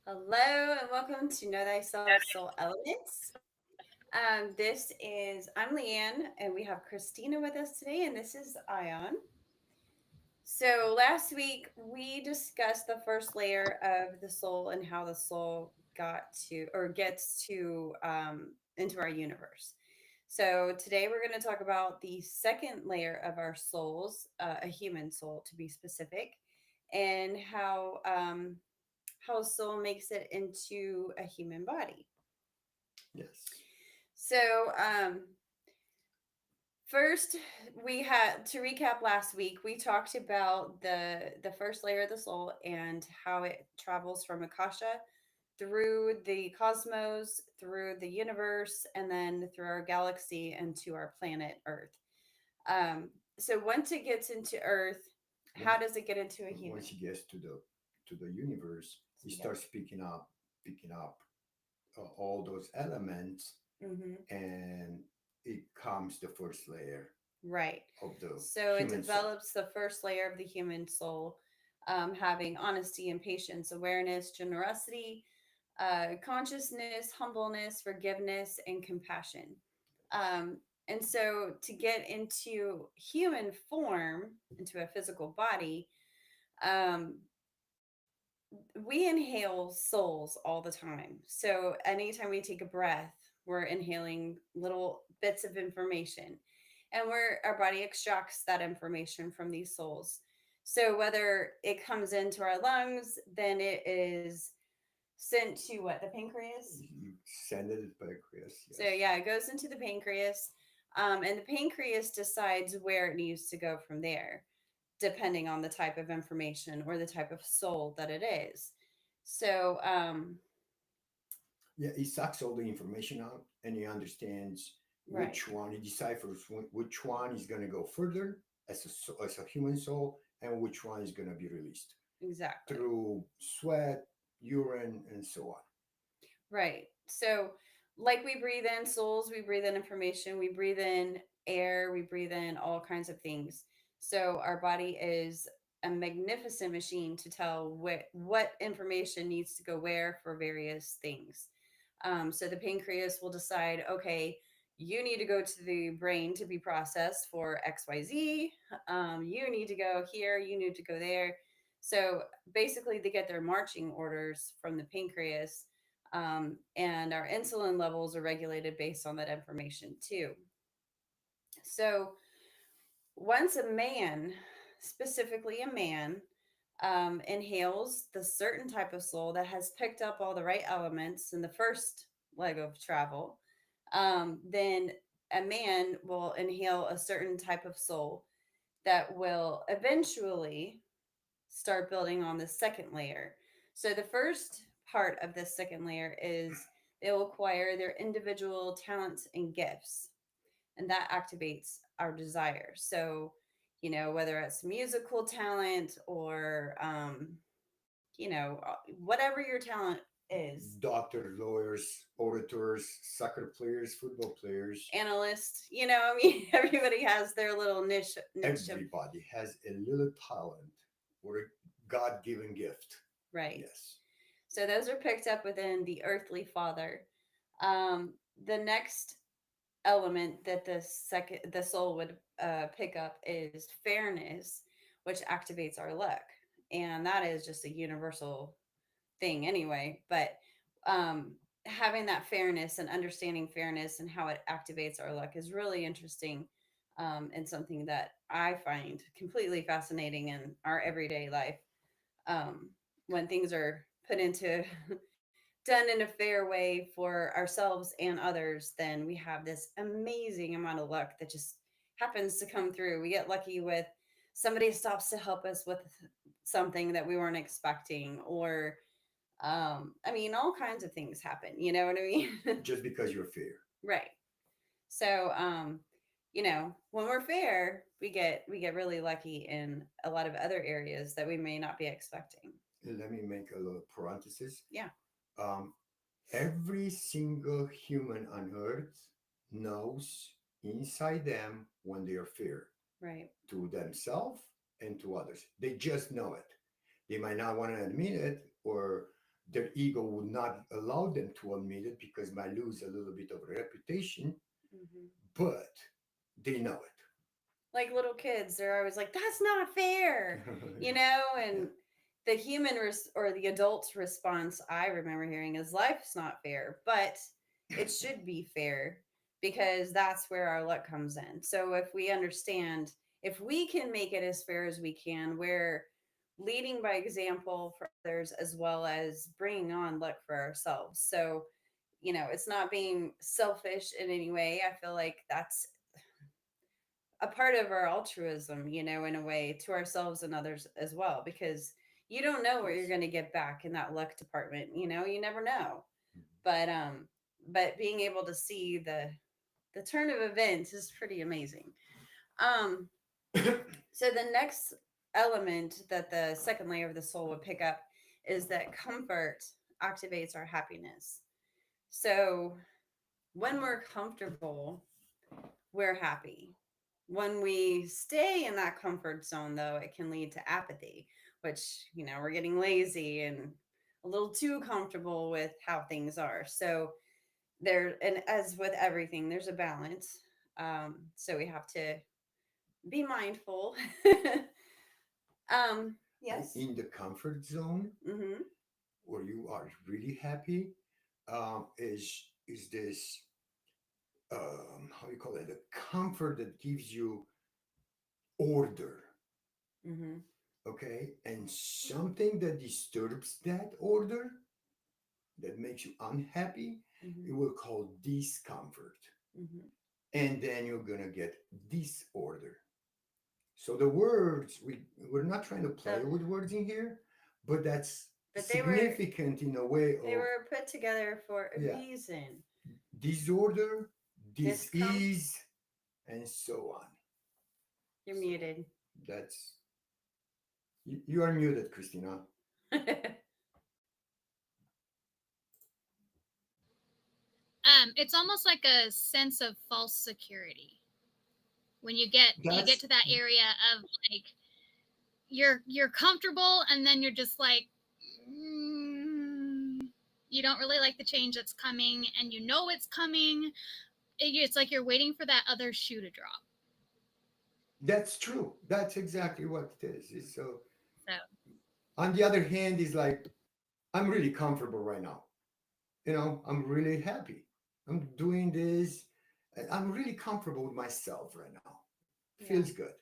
Hello and welcome to Know Thyself Soul Elements. I'm Leanne and we have Christina with us today, and this is Ion. So last week we discussed the first layer of the soul and how the soul got to or gets to into our universe. So today we're going to talk about the second layer of our souls, a human soul to be specific, and how a soul makes it into a human body. Yes. So, first, we had to recap last week. We talked about the first layer of the soul and how it travels from Akasha through the cosmos, through the universe, and then through our galaxy and to our planet Earth. Um, so once it gets into Earth, how Once does it get into a once human? he gets to the universe, he Yeah. starts picking up all those elements, Hmm. and it comes the first layer Right. of the So it human soul. develops the first layer of the human soul, having honesty and patience, awareness, generosity, consciousness, humbleness, forgiveness, and compassion. Um, and so to get into human form, into a physical body, um, we inhale souls all the time. So anytime we take a breath, we're inhaling little bits of information, and our body extracts that information from these souls. So whether it comes into our lungs, then it is sent to what, the pancreas. You send it back, yes, So yes. yeah, it goes into the pancreas, and the pancreas decides where it needs to go from there, depending on the type of information or the type of soul that it is. So, Yeah, he sucks all the information out, and he understands right, which one, he deciphers which one is going to go further as a human soul, and which one is going to be released exactly. through sweat, urine, and so on. Right. So, like we breathe in souls, we breathe in information, we breathe in air, we breathe in all kinds of things. So, our body is a magnificent machine to tell what information needs to go where for various things. So, the pancreas will decide, okay, you need to go to the brain to be processed for XYZ. You need to go here, you need to go there. So, basically, they get their marching orders from the pancreas, and our insulin levels are regulated based on that information too. So once a man, specifically a man, inhales the certain type of soul that has picked up all the right elements in the first leg of travel, then a man will inhale a certain type of soul that will eventually start building on the second layer. So the first part of this second layer is they'll acquire their individual talents and gifts, and that activates our desire. So, whether it's musical talent or, whatever your talent is, Doctors, lawyers, orators, soccer players, football players. analyst, everybody has their little niche of, Everybody has a little talent or a God given gift. right. Yes. So those are picked up within the earthly father. The next element that the soul would pick up is fairness, which activates our luck, and that is just a universal thing anyway. But having that fairness and understanding fairness and how it activates our luck is really interesting, and something that I find completely fascinating in our everyday life. um, when things are put into done in a fair way for ourselves and others, then we have this amazing amount of luck that just happens to come through. We get lucky with somebody stops to help us with something that we weren't expecting, or all kinds of things happen. You know what I mean? Just because you're fair. Right. So, when we're fair, we get really lucky in a lot of other areas that we may not be expecting. Let me make a little parenthesis. Yeah. Um, every single human on earth knows inside them when they are fair Right. to themselves and to others. They just know it. They might not want to admit it, or their ego would not allow them to admit it because might lose a little bit of reputation, Hmm. but they know Like little kids, they're always like, "That's not fair," you it. know. Yeah. And the or the adult's response I remember hearing is, "Life's not fair, but it should be fair because that's where our luck comes in." So if we understand, if we can make it as fair as we can, we're leading by example for others as well as bringing on luck for ourselves. So it's not being selfish in any way. I feel like that's a part of our altruism, in a way to ourselves and others as well, because you don't know what you're Yes. going to get back in that luck department. You never know. But being able to see the turn of events is pretty amazing. Um, so the next element that the second layer of the soul would pick up is that comfort activates our happiness. So when we're comfortable, we're happy. When we stay in that comfort zone, though, it can lead to apathy, which, we're getting lazy and a little too comfortable with how things are. So and as with everything, there's a balance. So we have to be mindful. Yes. In the comfort zone Mm-hmm. where you are really happy, is this how you call it, the comfort that gives you order, Mm-hmm. okay, and something that disturbs that order, that makes you unhappy, Mm-hmm. it will call discomfort, Mm-hmm. and then you're gonna get disorder. So the words, we're not trying to play The with words in here, but that's but significant in a way they of, were put together for a yeah, reason. disorder, Discomfort. dis-ease, and so on. You're So muted. that's, you are muted, Christina. It's almost like a sense of false security when you get That's to that area of like you're comfortable, and then you're just like, mm, you don't really like the change that's coming, and you know it's coming. It's like you're waiting for that other shoe to drop. that's true. That's exactly what it is. So So on the other hand, is like, I'm really comfortable right now. I'm really happy. I'm doing this. I'm really comfortable with myself right now. Yeah. Feels good.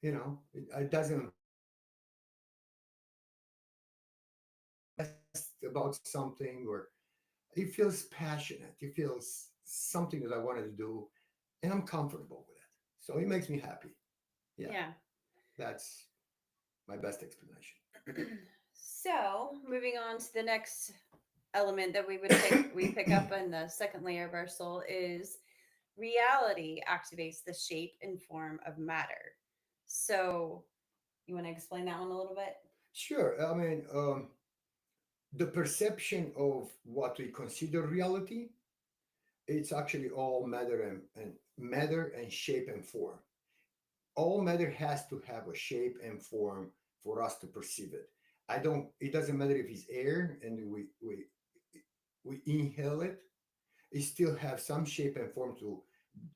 It doesn't about something, or it feels passionate. It feels something that I wanted to do, and I'm comfortable with it. So it makes me happy. Yeah, Yeah. that's my best explanation. So moving on to the next element that we pick up in the second layer of our soul is reality activates the shape and form of matter. So you want to explain that one a little bit? Sure. I mean, the perception of what we consider reality, it's actually all matter and matter and shape and form. All matter has to have a shape and form for us to perceive it. I don't. It doesn't matter if it's air and we inhale it. It still have some shape and form to.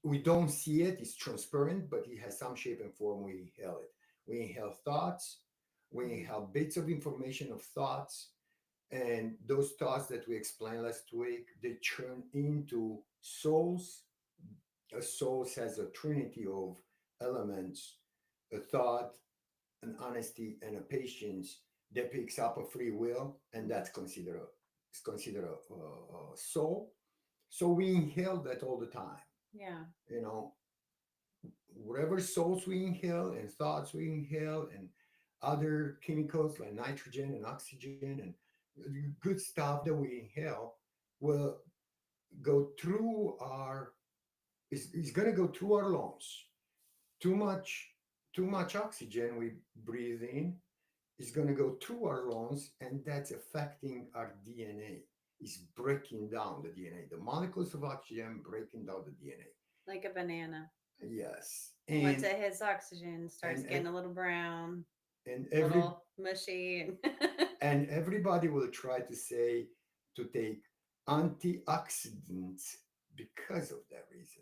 We don't see it. It's transparent, but it has some shape and form. We inhale it. We inhale thoughts. We Mm-hmm. inhale bits of information of thoughts, and those thoughts that we explained last week, they turn into souls. A soul has a trinity of elements: a thought, an honesty, and a patience that picks up a free will, and Mm-hmm. that's considered a soul. So we inhale that all the time. Yeah. You know, whatever souls we inhale and thoughts we inhale and other chemicals like nitrogen and oxygen and good stuff that we inhale will go through our is going to go through our lungs. Too much oxygen we breathe in is going to go through our lungs, and that's affecting our DNA. It's breaking down the DNA, the molecules of oxygen breaking down the DNA. Like a banana. Yes, Once it hits oxygen, starts and getting a little brown. and A little mushy. and everybody will try to say to take antioxidants because of that reason,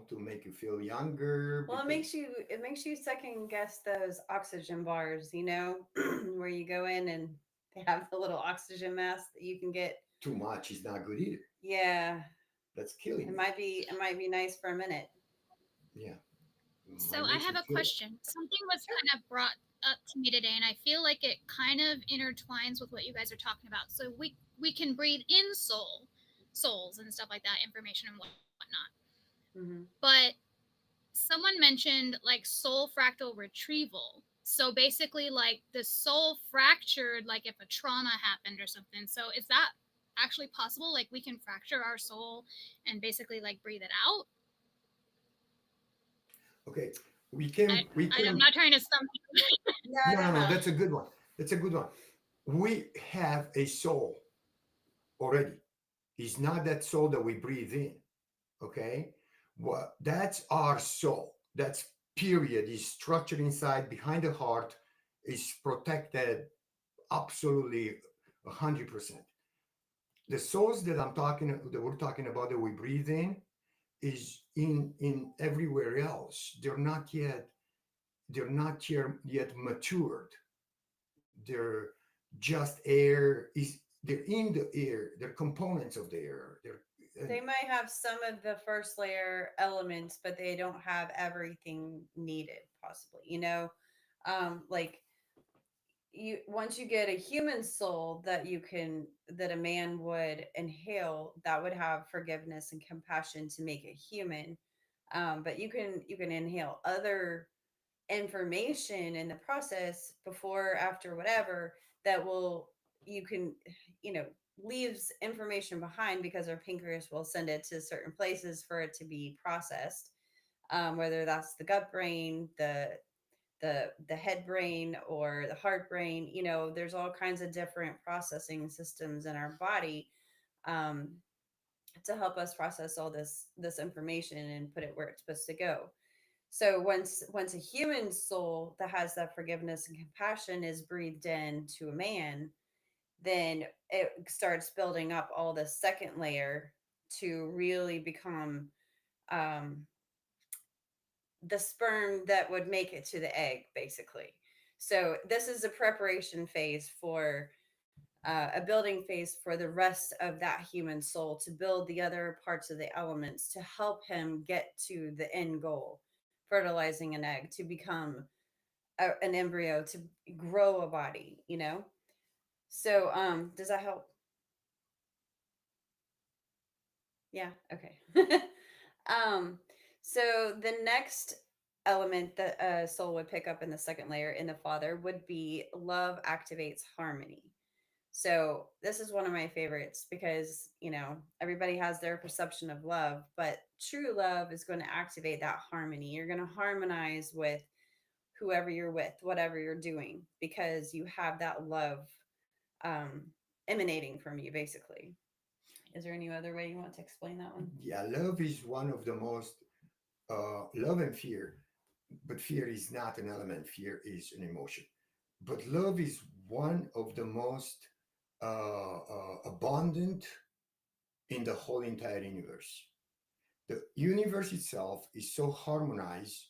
to make you feel younger Well, because it makes you second guess those oxygen bars, where you go in and they have the little oxygen mask that you can get. too much is not good either. Yeah, That's killing you. it might be nice for a minute. Yeah, So might I make have you a feel. question. Something was kind of brought up to me today, and I feel like it kind of intertwines with what you guys are talking about. So we can breathe in souls and stuff like that, information and whatnot. Hmm. But someone mentioned like soul fractal retrieval. So basically, like the soul fractured, like if a trauma happened or something. So is that actually possible? Like we can fracture our soul and basically like breathe it out? Okay, I, I'm we can. not trying to stump you. No, No, no, no, no. no. That's a good one. That's a good one. We have a soul already. It's not that soul that we breathe in. Okay, well, that's our soul. That's period. Is structured inside behind the heart. Is protected absolutely 100%. The souls that we're talking about that we breathe in is in everywhere else. They're not yet matured. They're just air. Is They're in the air. They're components of the air. They And might have some of the first layer elements, but they don't have everything needed, possibly. Like you once you get a human soul that a man would inhale, that would have forgiveness and compassion to make it human. But you can inhale other information in the process before, after, whatever, that will you can you know leaves information behind because our pancreas will send it to certain places for it to be processed, whether that's the gut brain, the head brain, or the heart brain. There's all kinds of different processing systems in our body, um, to help us process all this information and put it where it's supposed to go. So once a human soul that has that forgiveness and compassion is breathed in to a man, then it starts building up all the second layer to really become, um, the sperm that would make it to the egg, basically. So this is a preparation phase for, a building phase for the rest of that human soul, to build the other parts of the elements to help him get to the end goal, fertilizing an egg to become an embryo, to grow a body. So does that help? Yeah, okay. um so the next element that a soul would pick up in the second layer in the father would be love activates harmony. So this is one of my favorites because, everybody has their perception of love, but true love is going to activate that harmony. You're going to harmonize with whoever you're with, whatever you're doing, because you have that love, um, emanating from you, basically. Is there any other way you want to explain that one? yeah, love is one of the most love and fear, but fear is not an element. Fear is an emotion. But love is one of the most abundant in the whole entire universe. The universe itself is so harmonized,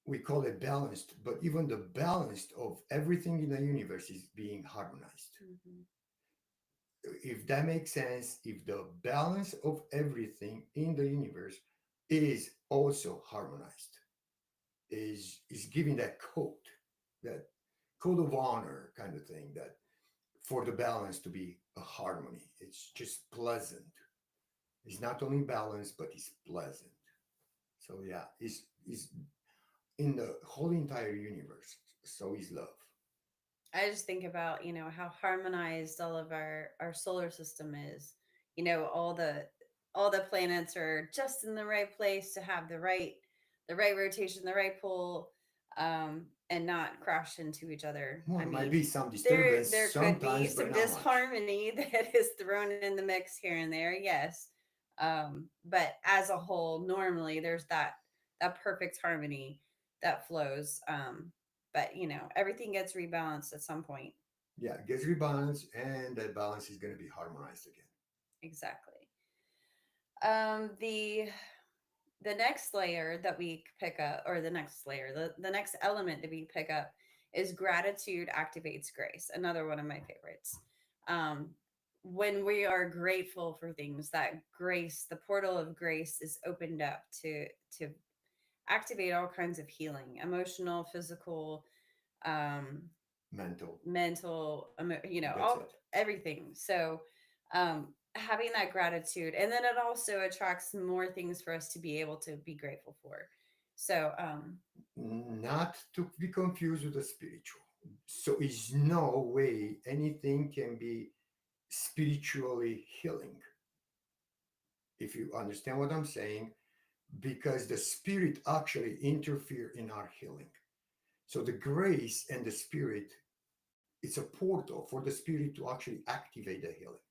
we call it balanced, but even the balance of everything in the universe is being harmonized. Hmm. If that makes sense, if the balance of everything in the universe is also harmonized, is giving that code of honor kind of thing, that for the balance to be a harmony, it's just pleasant. It's not only balanced, but it's pleasant. So yeah, it's in the whole entire universe. So is love. I just think about, how harmonized all of our solar system is. All the planets are just in the right place to have the right rotation, the right pull, and not crash into each other. Well, I it might mean, be some there disturbance there could be sometimes, but some not much. disharmony that is thrown in the mix here and there, yes. But as a whole, normally there's that perfect harmony that flows. but everything gets rebalanced at some point. Yeah, it gets rebalanced, and that balance is going to be harmonized again. Exactly. The next layer that we pick up, or the next layer, the next element that we pick up is gratitude activates grace. Another one of my favorites. Um, when we are grateful for things, that grace, the portal of grace, is opened up to activate all kinds of healing, emotional, physical, um, Mental. mental, That's all it. everything. So having that gratitude, and then it also attracts more things for us to be able to be grateful for. So Not to be confused with the spiritual. So, is no way anything can be spiritually healing, if you understand what I'm saying, because the spirit actually interfere in our healing. So the grace and the spirit, it's a portal for the spirit to actually activate the healing.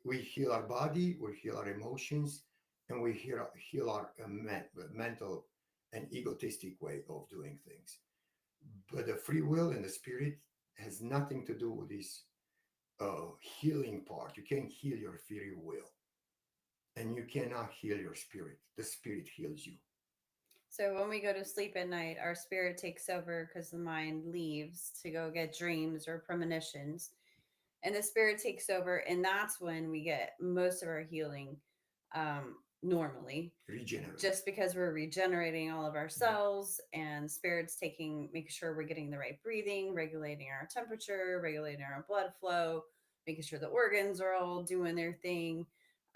We heal our body, we heal our emotions, and we heal our mental and egotistic way of doing things. But the free will and the spirit has nothing to do with this healing part. You can't heal your free will, and you cannot heal your spirit. The spirit heals you. so when we go to sleep at night, our spirit takes over because the mind leaves to go get dreams or premonitions, and the spirit takes over, and that's when we get most of our healing, normally, Regenerate. just because we're regenerating all of our cells, and spirits taking making sure we're getting the right breathing, regulating our temperature, regulating our blood flow, making sure the organs are all doing their thing.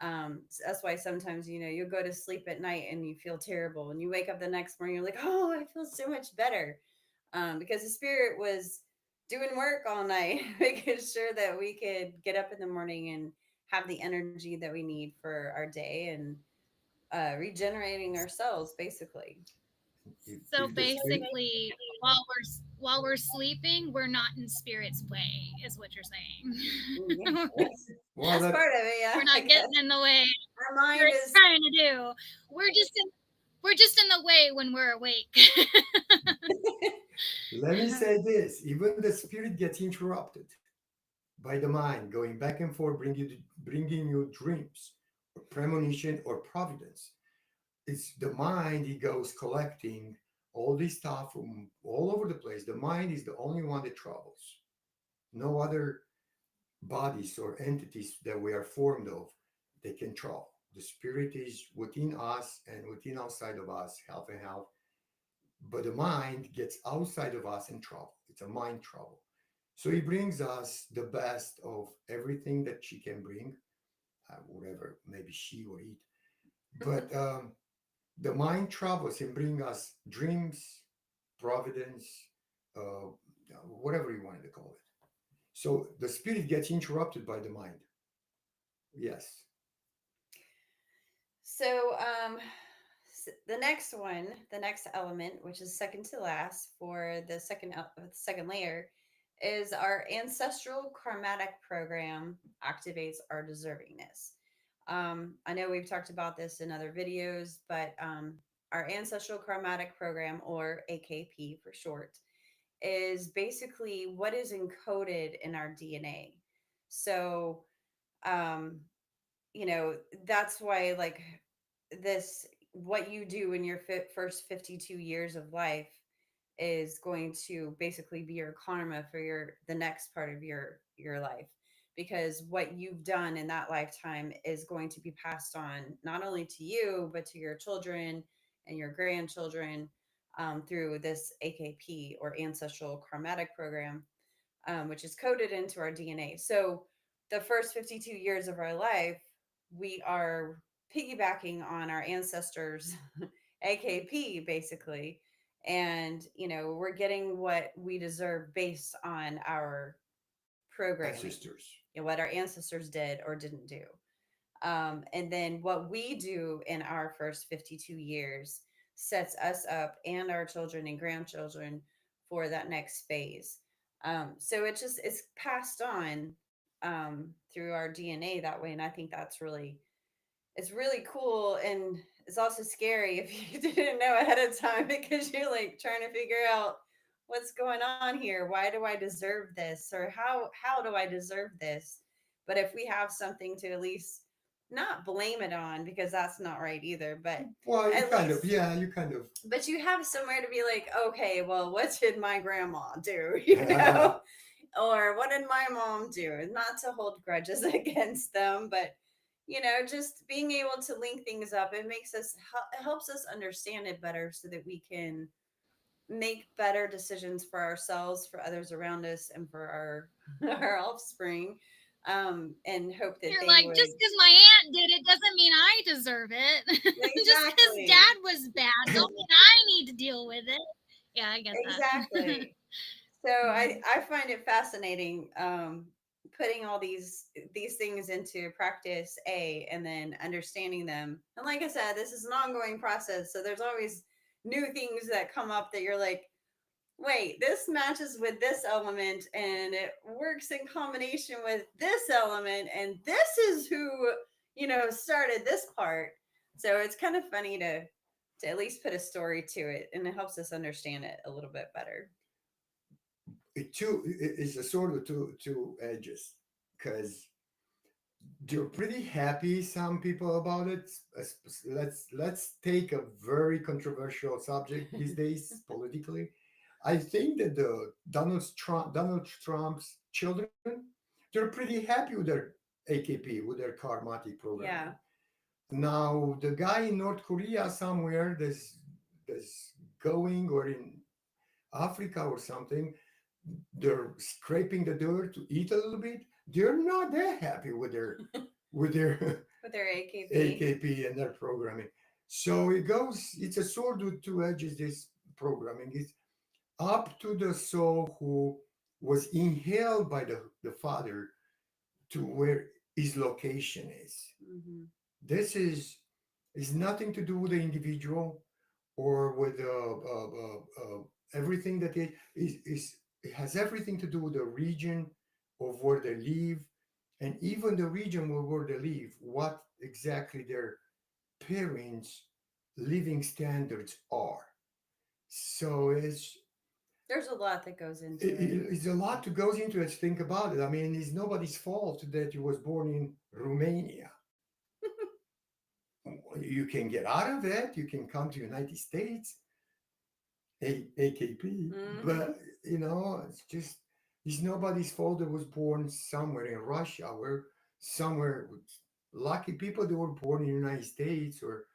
So that's why sometimes you'll go to sleep at night and you feel terrible, and you wake up the next morning, you're like, oh, I feel so much better, because the spirit was doing work all night making sure that we could get up in the morning and have the energy that we need for our day, and regenerating ourselves, basically. So If the spirit, basically, while we're sleeping, we're not in spirit's way, is what you're Yeah, saying. well, that's that part of it. Yeah, We're I not guess getting in the way. our We're mind is. trying to do. We're just in we're just in the way when we're awake. let me say this: even the spirit gets interrupted by the mind going back and forth, bringing you dreams, or premonition, or providence. It's the mind. He goes collecting all this stuff from all over the place. The mind is the only one that travels. No other bodies or entities that we are formed of, they can travel. The spirit is within us and within outside of us, health and health. But the mind gets outside of us and travel. It's a mind travel. So he brings us the best of everything that she can bring, whatever, maybe she or it. But the mind travels and bring us dreams, providence, uh, whatever you wanted to call it. So the spirit gets interrupted by the mind. Yes. So, the next one, the next element, which is second to last for the second layer, is our ancestral karmatic program activates our deservingness. I know we've talked about this in other videos, but our ancestral karmatic program, or AKP for short, is basically what is encoded in our DNA. So, um, that's why, like, this what you do in your first 52 years of life is going to basically be your karma for the next part of your life, because what you've done in that lifetime is going to be passed on not only to you but to your children and your grandchildren, through this AKP, or ancestral karmatic program, which is coded into our DNA. So the first 52 years of our life, we are piggybacking on our ancestors' AKP, basically. And, we're getting what we deserve based on our programming, Ancestors. what our ancestors did or didn't do. And then what we do in our first 52 years sets us up and our children and grandchildren for that next phase. So it's passed on, through our DNA that way. And I think it's really cool. And it's also scary if you didn't know ahead of time, because you're like trying to figure out what's going on here? Why do I deserve this? Or how do I deserve this? But if we have something to at least not blame it on, because that's not right either, but Well, you at kind of, least, yeah, you kind of. but you have somewhere to be like, okay, well, what did my grandma do? You know, or what did my mom do? Not to hold grudges against them, but just being able to link things up, it makes us, it helps us understand it better so that we can make better decisions for ourselves, for others around us, and for our our offspring, and hope that You're they like, would. just because my aunt did it doesn't mean I deserve it. Just because Exactly. dad was bad don't mean I need to deal with it. Yeah, I get that. Exactly. So I find it fascinating, putting all these things into practice, and then understanding them. And like I said, this is an ongoing process, so there's always new things that come up that you're like, wait, this matches with this element and it works in combination with this element, and this is who started this part. So it's kind of funny to at least put a story to it, and it helps us understand it a little bit better. It's a sort of two edges, because they're pretty happy, some people, about it. Let's take a very controversial subject these days politically. I think that the Donald Trump's children, they're pretty happy with their AKP, with their Karmatic Yeah. programming. Now the guy in North Korea somewhere, there's going, or in Africa or something, they're scraping the dirt to eat a little bit. They're not that happy with their With their AKP. AKP and their programming. So it goes. It's a sword with two edges. This programming is up to the soul who was inhaled by the father to where his location is. Hmm. This is nothing to do with the individual, or with everything that is it has everything to do with the region of where they live, and even the region where they live, what exactly their parents' living standards are. So There's a lot that goes into it. it's a lot to goes into it. Think about it. I mean, it's nobody's fault that you was born in Romania. You can get out of it. You can come to United States, AKP, Hmm. but it's just, it's nobody's fault that was born somewhere in Russia, or somewhere with lucky people that were born in the United States, or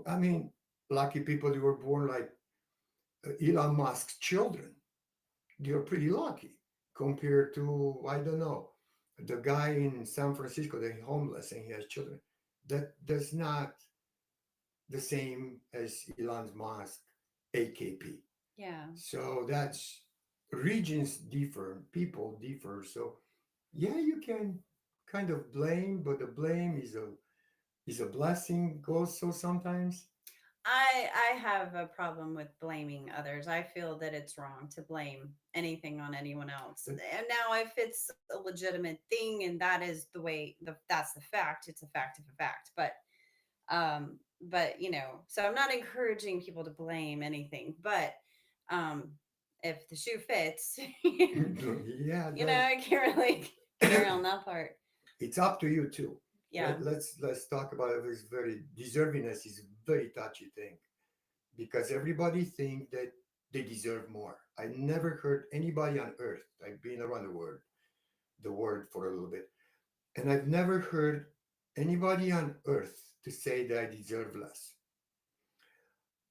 I mean, lucky people that were born like Elon Musk's children. They're pretty lucky compared to, I don't know, the guy in San Francisco that homeless and he has children. That's not the same as Elon Musk AKP. Yeah. So that's, regions differ, people differ. So yeah, you can kind of blame, but the blame is a blessing also sometimes. I have a problem with blaming others. I feel that it's wrong to blame anything on anyone else. Uh, And now if it's a legitimate thing and that is the way, that's the fact, it's a fact of a fact. But so I'm not encouraging people to blame anything, but um if the shoe fits, Yeah, I can't really carry on that part. it's up to you too. Yeah. Let's talk about it. It's very, deservingness is a very touchy thing, because everybody think that they deserve more. I never heard anybody on earth. I've been around the world for a little bit, and I've never heard anybody on earth to say that I deserve less.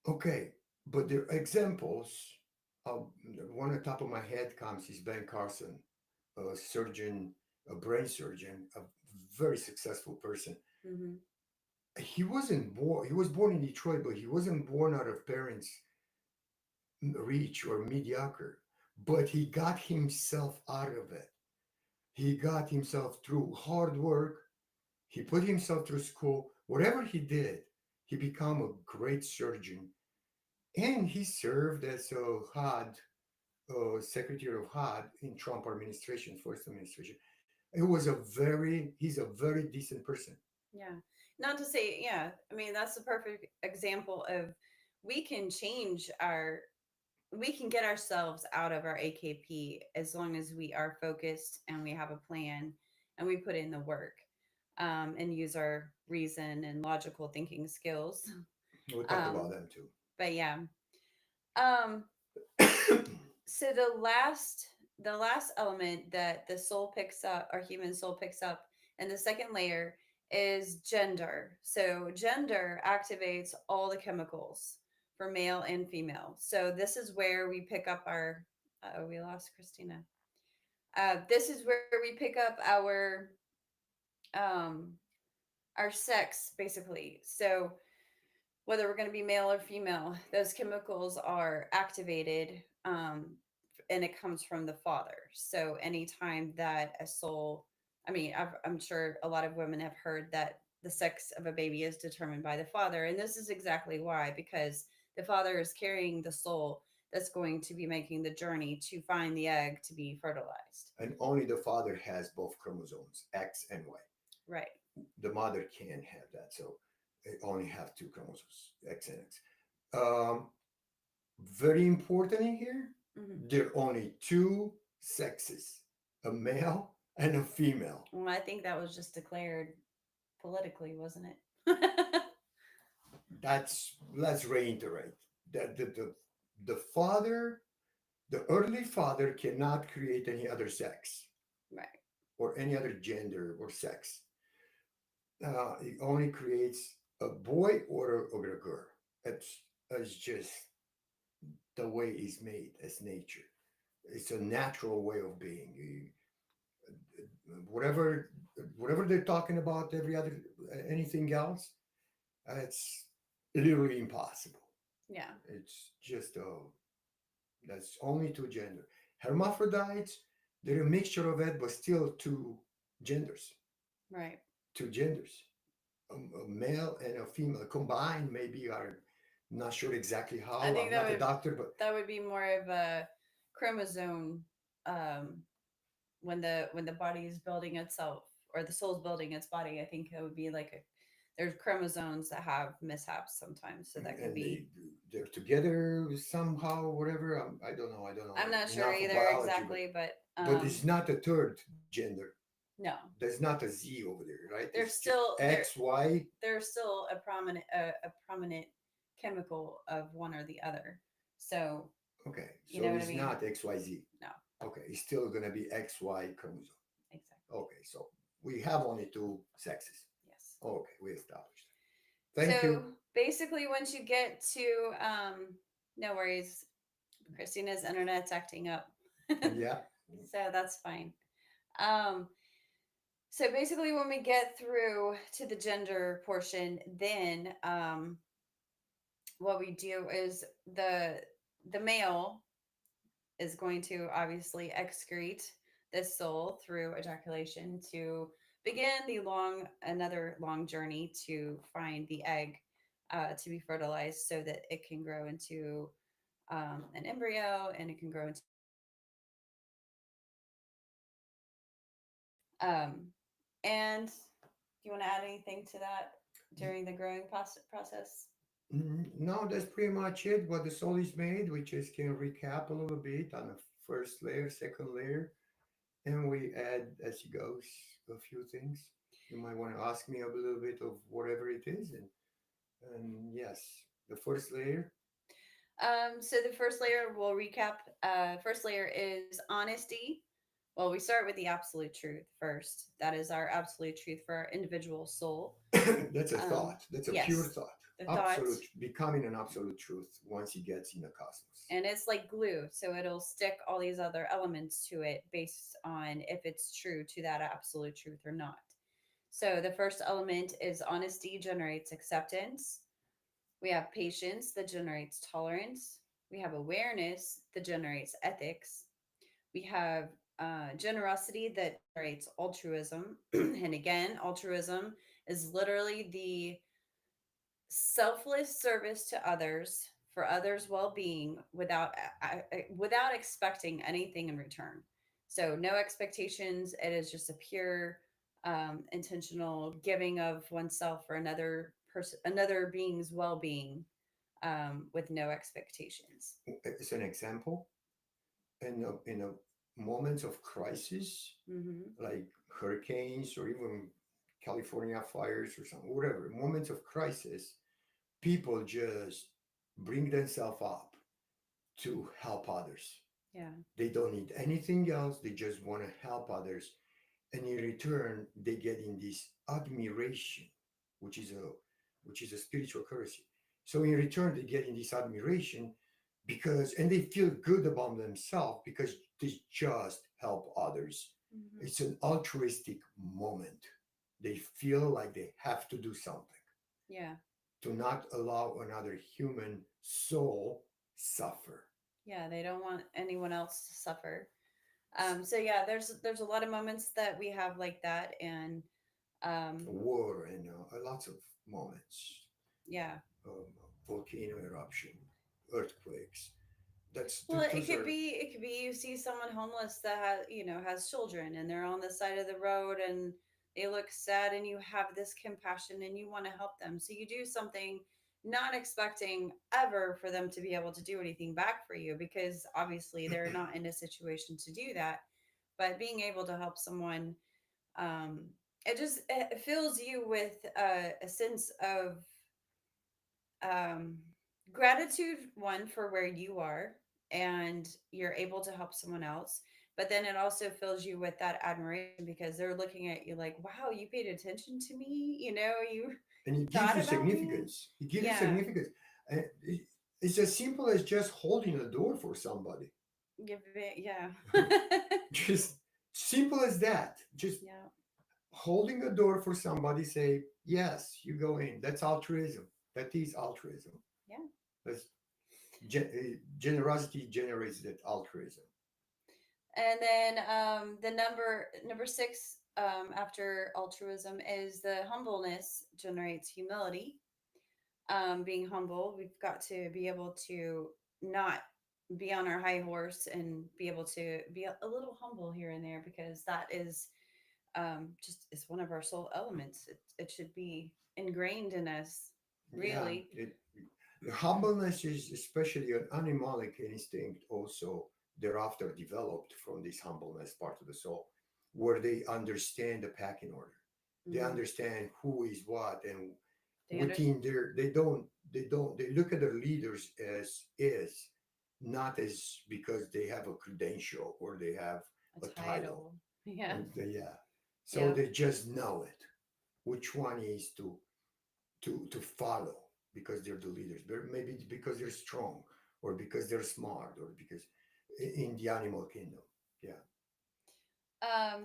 Okay, but there are examples. One on the top of my head comes is Ben Carson, a surgeon, a brain surgeon, a very successful person. Hmm. He was born in Detroit, but he wasn't born out of parents rich or mediocre, but he got himself out of it. He got himself through hard work. He put himself through school. Whatever he did, he became a great surgeon. And he served as a HUD, Secretary of HUD in Trump administration, first administration. He's a very decent person. Yeah. Not to say, yeah, I mean, that's the perfect example of we can change we can get ourselves out of our AKP as long as we are focused and we have a plan and we put in the work, and use our reason and logical thinking skills. We'll talk about Um, them too. but yeah. Um, so the last element that the soul picks up, our human soul picks up in the second layer, is gender. So gender activates all the chemicals for male and female. So this is where we pick up our, oh, we lost Christina. This is where we pick up um our sex, basically. So whether we're going to be male or female, those chemicals are activated, and it comes from the father. So anytime that a soul, I mean, I'm sure a lot of women have heard that the sex of a baby is determined by the father. And this is exactly why, because the father is carrying the soul that's going to be making the journey to find the egg to be fertilized. And only the father has both chromosomes, X and Y. Right. The mother can't have that, so they only have two chromosomes, X and X. Um, Very important in here, Hmm. there are only two sexes, a male and a female. Well, I think that was just declared politically, wasn't it? That's, let's reiterate that the father, the earthly father cannot create any other sex Right. or any other gender or sex. It only creates a boy or a girl. It's just the way it's made as nature. It's a natural way of being. Whatever whatever they're talking about, every other anything else, it's literally impossible. Yeah. It's just that's only two gender. Hermaphrodites, they're a mixture of it, but still genders, Right. two genders. A male and a female combined, maybe are not sure exactly I how. think I'm not a doctor, but that would be more of a chromosome, um when the body is building itself, or the soul's building its body. I think it would be like a, there's chromosomes that have mishaps sometimes, so that could and be. they're together somehow, whatever. I don't know. I don't know I'm not sure enough of either biology, exactly, but but it's not a third gender. no, There's not a Z over there, right? there's It's just still there X, Y. there's still a prominent chemical of one or the other. So Okay, you so know what I it's mean? not X, Y, Z. No, Okay, it's still gonna be X, Y chromosome. exactly. Okay, so we have only two sexes. Yes. Okay, we established. Thank So you. basically, once you get to, no worries, Christina's internet's acting up. Yeah. So that's fine. Um, so basically, when we get through to the gender portion, then what we do is the male is going to obviously excrete this soul through ejaculation to begin the another long journey to find the egg, to be fertilized so that it can grow into, an embryo, and it can grow into. And do you want to add anything to that during the growing process? No, that's pretty much it. What the soul is made, we just can recap a little bit on the first layer, second layer, and we add as it goes a few things. You might want to ask me a little bit of whatever it is, and yes, the first layer. So the first layer, we'll recap. First layer is honesty. Well, we start with the absolute truth first. That is our absolute truth for our individual soul. That's a Um, thought. That's a pure yes, thought. the thought, Absolute, becoming an absolute truth once it gets in the cosmos. and it's like glue, so it'll stick all these other elements to it based on if it's true to that absolute truth or not. So the first element is honesty generates acceptance. We have patience that generates tolerance. We have awareness that generates ethics. We have generosity that generates altruism. And again, altruism is literally the selfless service to others for others' well-being without expecting anything in return. So no expectations. It is just a pure, intentional giving of oneself for another person, another being's well-being. with no expectations. As an example, in a moments of crisis, Hmm. like hurricanes or even California fires or something, whatever, moments of crisis, people just bring themselves up to help others. Yeah. They don't need anything else. They just want to help others. And in return, they get in this admiration, which is a which is a spiritual currency. So in return, they get in this admiration because and they feel good about themselves because they just help others. Hmm. It's an altruistic moment. They feel like they have to do something Yeah. to not allow another human soul suffer. Yeah. They don't want anyone else to suffer. So yeah, there's a lot of moments that we have like that, and um, War and lots of moments, yeah. um, volcano eruption, earthquakes. Well, Those are it could be you see someone homeless that has, you know, has children and they're on the side of the road and they look sad, and you have this compassion and you want to help them. So you do something not expecting ever for them to be able to do anything back for you, because obviously they're not in a situation to do that. But being able to help someone, um it fills you with a sense of um, gratitude, one, for where you are and you're able to help someone else. But then it also fills you with that admiration because they're looking at you like, wow, you paid attention to me, you know, you and it gives thought you about me. significance. It gives you Yeah. significance. And it's as simple as just holding a door for somebody. Give it, yeah. Just simple as that. Just Yeah. holding a door for somebody. Say yes, you go in. That's altruism. That is altruism. Yeah. That's generosity generates that altruism. And then the number six, after altruism, is the humbleness generates humility. Being humble, we've got to be able to not be on our high horse and be able to be a little humble here and there, because that is just is one of our soul elements. It should be ingrained in us, Yeah, really. the humbleness is especially an animalic instinct also thereafter developed from this humbleness part of the soul, where they understand the packing order. They Hmm. understand who is what, and They under within their they look at their leaders as is, not as because they have a credential or they have a a title. title. Yeah. Yeah. So Yeah. they just know it, which one is to follow because they're the leaders. Maybe because they're strong or because they're smart or because in the animal kingdom. Yeah.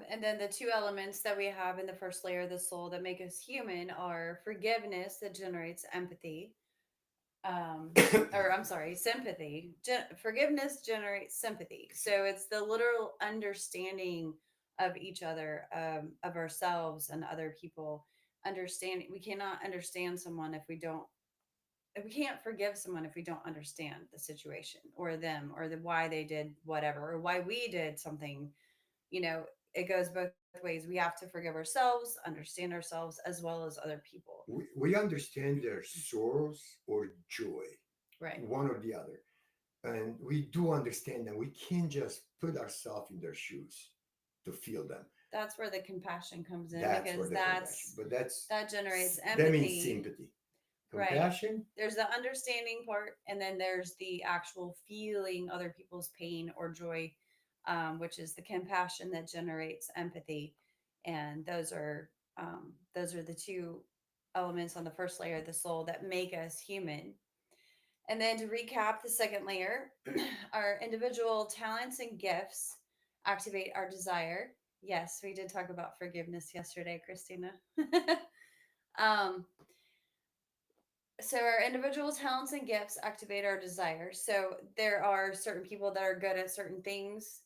And then the two elements that we have in the first layer of the soul that make us human are forgiveness, that generates empathy, or I'm sorry, sympathy. Forgiveness generates sympathy. So it's the literal understanding of each other, of ourselves and other people. Understanding, we cannot understand someone if we don't, if we can't forgive someone if we don't understand the situation or them or the why they did whatever or why we did something. You know, it goes both ways. We have to forgive ourselves, understand ourselves, as well as other people. We understand their sorrows or joy, Right. one or the other. And we do understand that we can't just put ourselves in their shoes to feel them. That's where the compassion comes in, That's where because the compassion, but that generates that means empathy. sympathy. Right. Compassion, There's the understanding part, and then there's the actual feeling other people's pain or joy, which is the compassion that generates empathy. And those are the two elements on the first layer of the soul that make us human. And then to recap the second layer, our individual talents and gifts activate our desire. Yes, we did talk about forgiveness yesterday, Christina. um, so our individual talents and gifts activate our desire. So there are certain people that are good at certain things,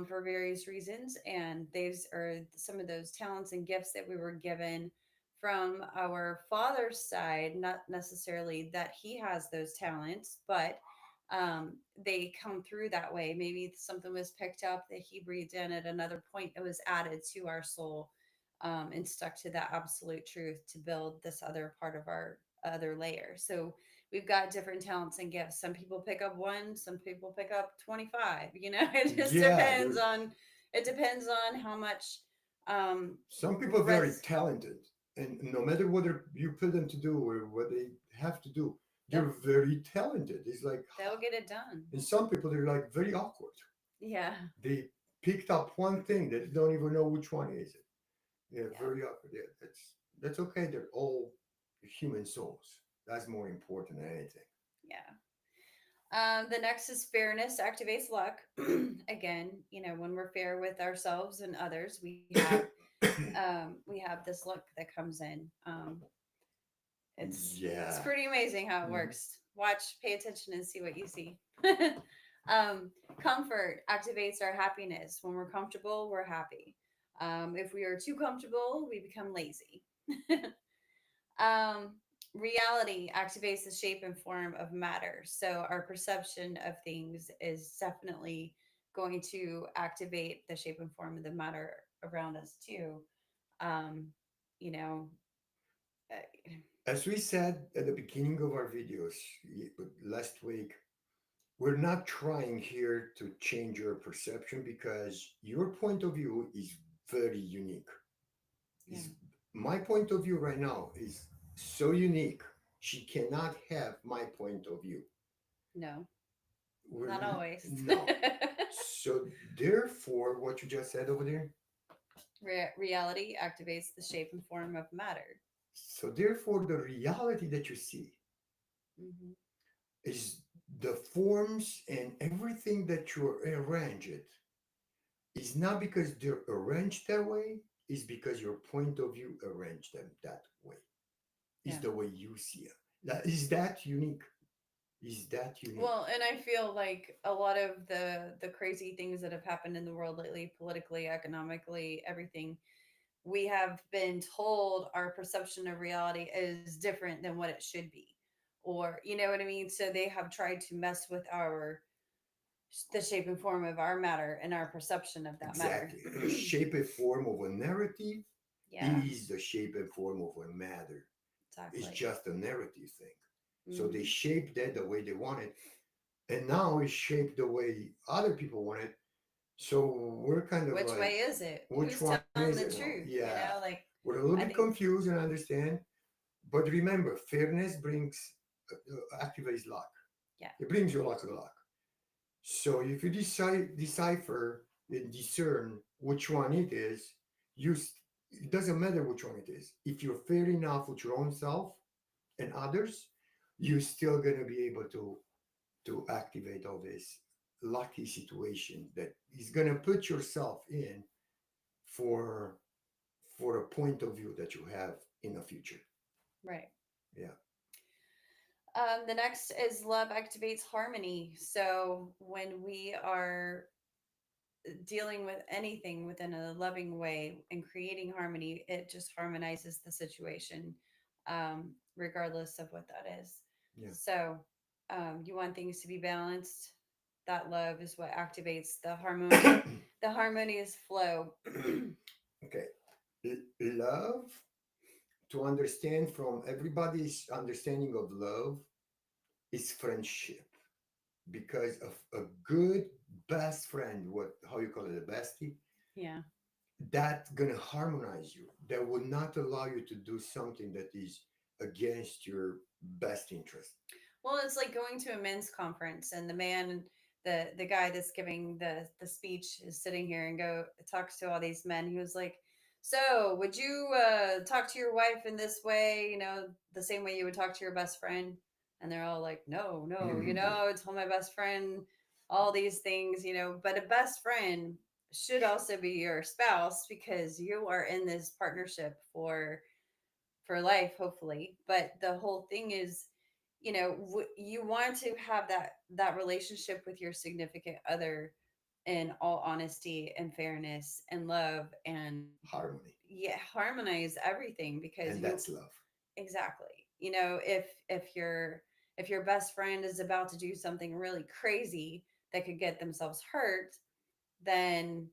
for various reasons, and these are some of those talents and gifts that we were given from our father's side. Not necessarily that he has those talents, but they come through that way. Maybe something was picked up that he breathed in at another point. It was added to our soul, and stuck to that absolute truth to build this other part of our other layer. So we've got different talents and gifts. Some people pick up one, some people pick up 25, you know. It just Yeah, depends on how much some people are very res talented, and no matter what you put them to do or what they have to do, they'll they're very talented. It's like, they'll get it done. and some people they're like very awkward. Yeah. They picked up one thing that don't even know which one is it. Yeah, Yeah. very awkward. Yeah, that's okay. They're all human souls. That's more important than anything. Yeah. The next is fairness activates luck. Again, you know, when we're fair with ourselves and others, we have this luck that comes in. It's Yeah. pretty amazing how it Mhm. works. Watch, pay attention, and see what you see. Comfort activates our happiness. When we're comfortable, we're happy. If we are too comfortable, we become lazy. um, Reality activates the shape and form of matter. So our perception of things is definitely going to activate the shape and form of the matter around us too. Um, you know, uh, As we said at the beginning of our videos last week, we're not trying here to change your perception because your point of view is very unique. yeah, Is my point of view right now is so unique. She cannot have my point of view. no, We're not always. no. So therefore, what you just said over there. Reality activates the shape and form of matter. So therefore, the reality that you see Hmm. is the forms and everything that you arrange it is not because they're arranged that way, is because your point of view arranged them that way. Is Yeah. the way you see it. That is that unique. Is that unique? Well, and I feel like a lot of the crazy things that have happened in the world lately, politically, economically, everything, we have been told our perception of reality is different than what it should be. Or, you know what I mean? So they have tried to mess with our the shape and form of our matter and our perception of that matter. Exactly. The shape and form of a narrative Yeah, is the shape and form of a matter. It's exactly. just a narrative thing. So they Hmm. shaped that the way they want it, and now it's shaped the way other people want it. So we're kind of Which like, way is it? which Who's one telling the is it now? truth? You know, Yeah, like we're a little I bit think, confused and understand. But remember, fairness brings activates luck. yeah, It brings you lots of luck. So if you decipher and discern which one it is, it doesn't matter which one it is. If you're fair enough with your own self and others, you're still gonna be able to activate all this lucky situation that is gonna put yourself in for for a point of view that you have in the future. right. Yeah. The next is love activates harmony. So when we are dealing with anything within a loving way and creating harmony, it just harmonizes the situation, regardless of what that is. Yeah. So you want things to be balanced. That love is what activates the harmonious flow. Okay. Love, to understand from everybody's understanding of love, is friendship. Because of a good best friend, what how you call it, a bestie, Yeah. that's gonna harmonize you. That will not allow you to do something that is against your best interest. Well, it's like going to a men's conference and the guy that's giving the speech is sitting here and go talks to all these men. He was like, "So, would you talk to your wife in this way? You know, the same way you would talk to your best friend?" And they're all like, "No, no. You know, I would tell my best friend all these things. You know, but a best friend should also be your spouse because you are in this partnership for life, hopefully. But the whole thing is, you know, you want to have that relationship with your significant other in all honesty and fairness and love and Harmony. yeah, harmonize everything because And you that's love. exactly, you know, if your best friend is about to do something really crazy that could get themselves hurt, then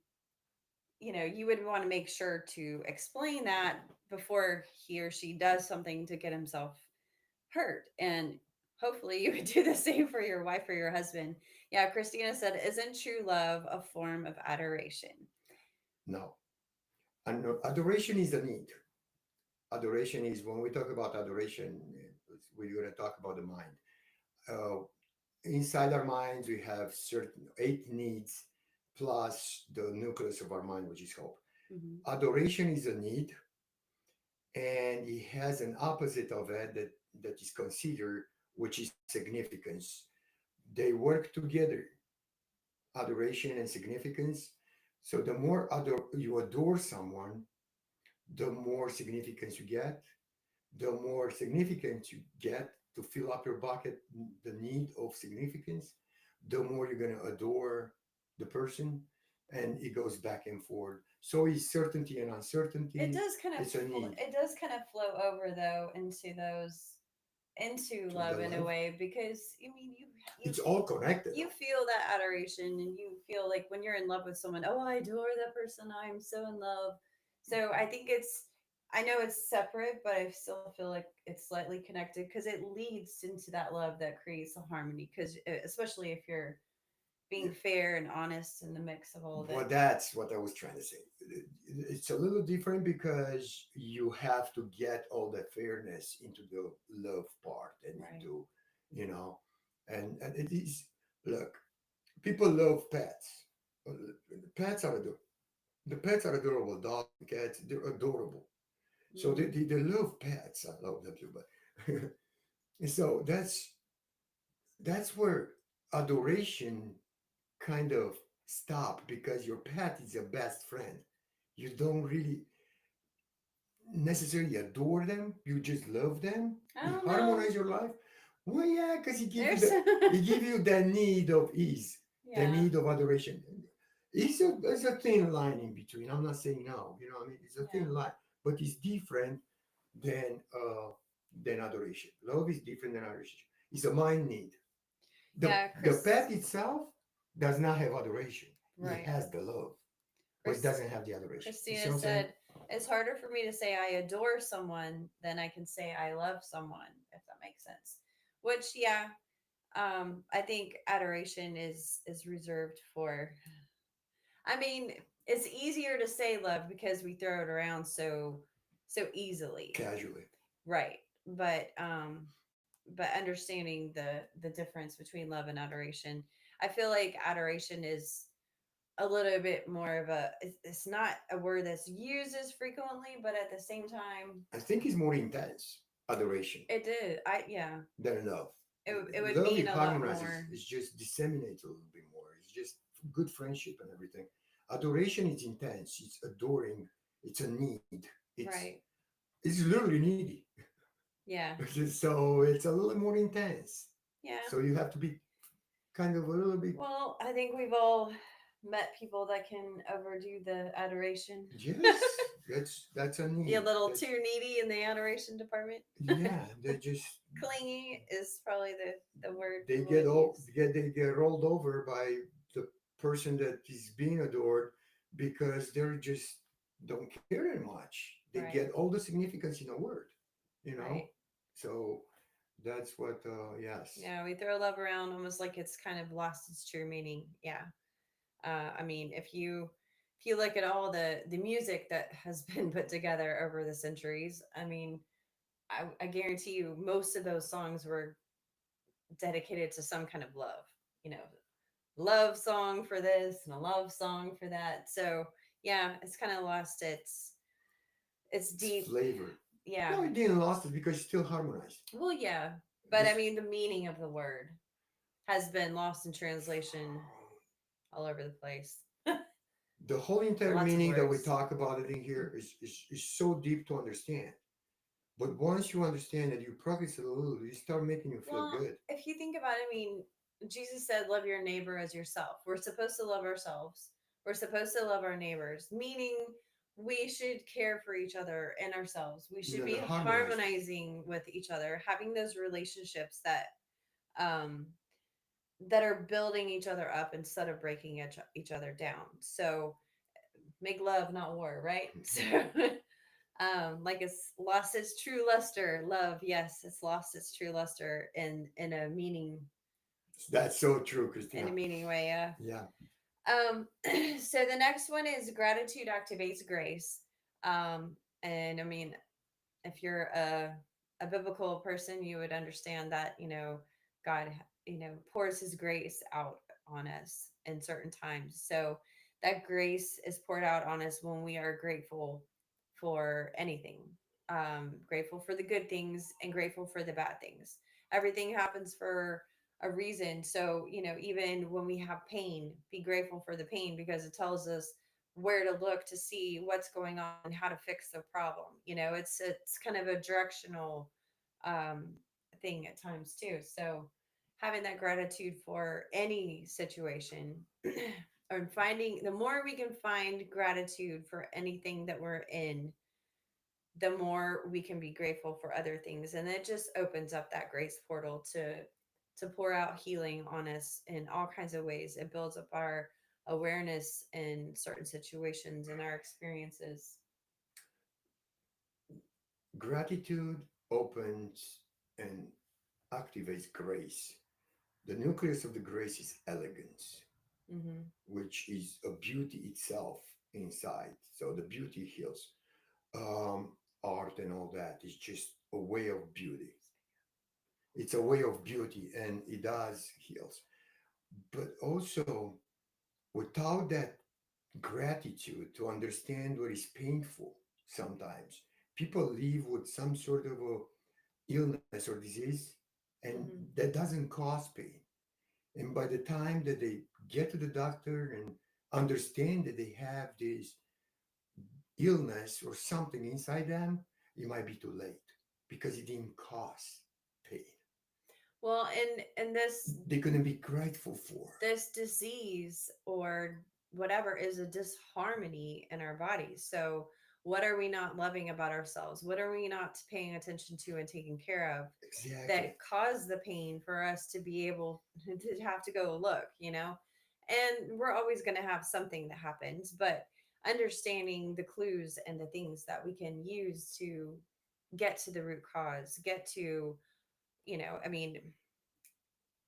you know, you would want to make sure to explain that before he or she does something to get himself hurt. And hopefully you would do the same for your wife or your husband. Yeah, Christina said, isn't true love a form of adoration? No. And adoration is a need. Adoration is when we talk about adoration, we're going to talk about the mind. Uh, Inside our minds, we have certain 8 needs plus the nucleus of our mind, which is hope. Hmm. Adoration is a need, and it has an opposite of it that is considered, which is significance. They work together, adoration and significance. So the more you adore someone, the more significance you get. The more significance you get to fill up your bucket, the need of significance, the more you're going to adore the person. And it goes back and forth. So is certainty and It uncertainty. does kind of It's a need it does kind of flow over though into those into to the love in a love. way, because I mean It's all connected you though. feel that adoration, and you feel like when you're in love with someone, oh, I adore that person, I'm so in love. So I think I know it's separate, but I still feel like it's slightly connected because it leads into that love that creates the harmony, because especially if you're being fair and honest in the mix of all of Well, it. that's what I was trying to say. It's a little different because you have to get all that fairness into the love part and Right. into, you know, and it is, look, people love pets. Pets are the pets are adorable. Dogs, cats, they're adorable. So Mm. they love pets. I love them too, but and so that's where adoration kind of stop because your pet is your best friend. You don't really necessarily adore them. You just love them. I You don't know. harmonize your life. Well, yeah, because There's he give you the need of ease, the yeah, need of adoration. There's a thin line in between. I'm not saying no. You know, what I mean, it's a yeah, thin line, but it's different than adoration. Love is different than adoration. It's a mind need. yeah. The pet itself does not have adoration. It Right. has the love, but it Chris, doesn't have the adoration. You see Christina what I'm saying? said, it's harder for me to say I adore someone than I can say I love someone, if that makes sense. Which, yeah, I think adoration is reserved for. I mean, it's easier to say love because we throw it around so easily, Casually. right? But understanding the difference between love and adoration, I feel like adoration is a little bit more of a it's not a word that's used as frequently, but at the same time I think it's more intense adoration it did. I yeah, than love. it would Love mean it a lot harmonizes. more. It just disseminates a little bit more. It's just good friendship and everything. Adoration is intense. It's adoring. It's a need. Right. It's literally needy. Yeah. So it's a little more intense. Yeah. So you have to be kind of a little bit. Well, I think we've all met people that can overdo the adoration. Yes, that's a Be a need. little That's too needy in the adoration department. yeah. They just Clingy is probably the word they people get would all use. they get rolled over by the person that is being adored because they're just don't care that much. They get Right. all the significance in a word, you know. Right. So that's what. Yes, Yeah, we throw love around almost like it's kind of lost its true meaning. Yeah. I mean, if you look at all the music that has been put together over the centuries, I mean, I guarantee you most of those songs were dedicated to some kind of love. You know, love song for this and a love song for that. So yeah, it's kind of lost its it's deep. flavor. Yeah. No, it didn't lost it because it's still harmonized. Well, yeah, but I This mean, the meaning of the word has been lost in translation all over the place. the whole entire Lots of meaning that we words. talk about it in here is so deep to understand. But once you understand it, you practice it a little, you start making you feel Well, good. if you think about it, I mean, Jesus said, love your neighbor as yourself. We're supposed to love ourselves. We're supposed to love our neighbors, meaning we should care for each other and ourselves. We You should gotta be harmonize. harmonizing with each other, having those relationships um, that are building each other up instead of breaking each other down. So make love, not war, right? So Like it's lost its true luster. Love, yes, it's lost its true luster in a meaning That's so true, Christina. way. Yeah. Yeah. So the next one is gratitude activates grace. And I mean, if you're a biblical person, you would understand that, God, pours his grace out on us in certain times. So that grace is poured out on us when we are grateful for anything. Grateful for the good things and grateful for the bad things. Everything happens for a reason. So, even when we have pain, be grateful for the pain because it tells us where to look to see what's going on and how to fix the problem. It's kind of a directional um, thing at times too. So having that gratitude for any situation or finding the more we can find gratitude for anything that we're in, the more we can be grateful for other things, and it just opens up that grace portal to pour out healing on us in all kinds of ways. It builds up our awareness in certain situations and our experiences. Gratitude opens and activates grace. The nucleus of the grace is elegance, Hmm. which is a beauty itself inside. So the beauty heals. Um, Art and all that is just a way of beauty. It's a way of beauty and it does heals. But also, without that gratitude to understand what is painful, sometimes people live with some sort of a illness or disease and Hmm. that doesn't cause pain. And by the time that they get to the doctor and understand that they have this illness or something inside them, it might be too late because it didn't cause pain. Well, and They're going to be grateful for. this disease or whatever is a disharmony in our bodies. So what are we not loving about ourselves? What are we not paying attention to and taking care of Exactly. that cause the pain for us to be able to have to go look? And we're always going to have something that happens, but understanding the clues and the things that we can use to get to the root cause, get to, I mean,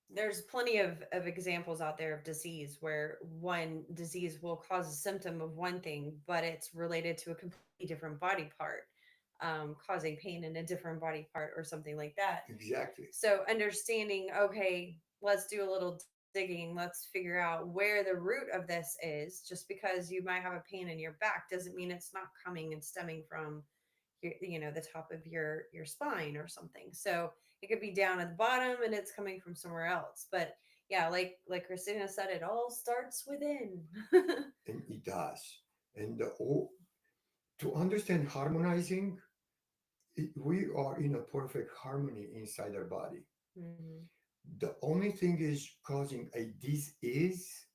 there's plenty of examples out there of disease where one disease will cause a symptom of one thing, but it's related to a completely different body part, causing pain in a different body part or something like that. Exactly. So understanding, okay, let's do a little digging. Let's figure out where the root of this is. Just because you might have a pain in your back doesn't mean it's not coming and stemming from the top of your spine or something. So it could be down at the bottom and it's coming from somewhere else. But yeah, like Christina said, it all starts within. And it does. And to understand harmonizing, we are in a perfect harmony inside our body. Hmm. The only thing is causing a disease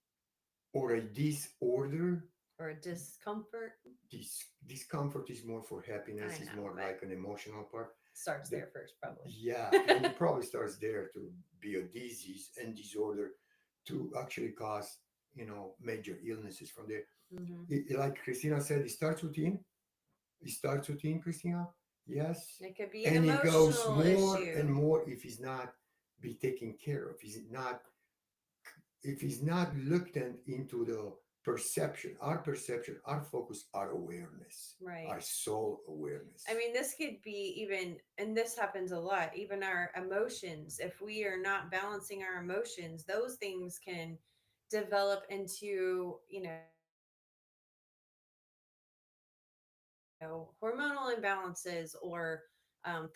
or a disorder. Or a discomfort. Discomfort is more for happiness, I is know, more but like an emotional part. starts The, there first, probably. yeah, and it probably starts there to be a disease and disorder to actually cause, major illnesses from there. Hmm. Like Christina said, it starts within. It starts within, Christina. Yes. It could be an And it goes emotional more issue. and more if it's not be taken care of. If it's not looked into the perception, our focus, our awareness, Right. our soul awareness. I mean, this could be even, and this happens a lot, even our emotions. If we are not balancing our emotions, those things can develop into, hormonal imbalances or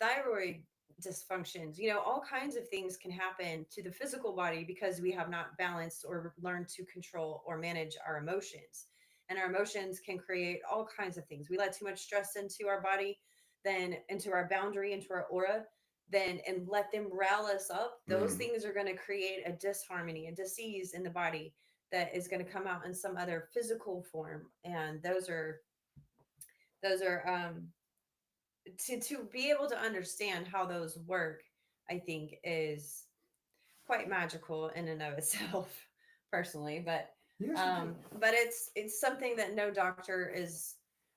thyroid dysfunctions. All kinds of things can happen to the physical body because we have not balanced or learned to control or manage our emotions. And our emotions can create all kinds of things. We let too much stress into our body, then into our boundary, into our aura, then and let them rile us up. Those Mm. things are going to create a disharmony, a disease in the body that is going to come out in some other physical form. And those are to be able to understand how those work, I think is quite magical in and of itself. Personally, but Yes, it is. but it's something that no doctor is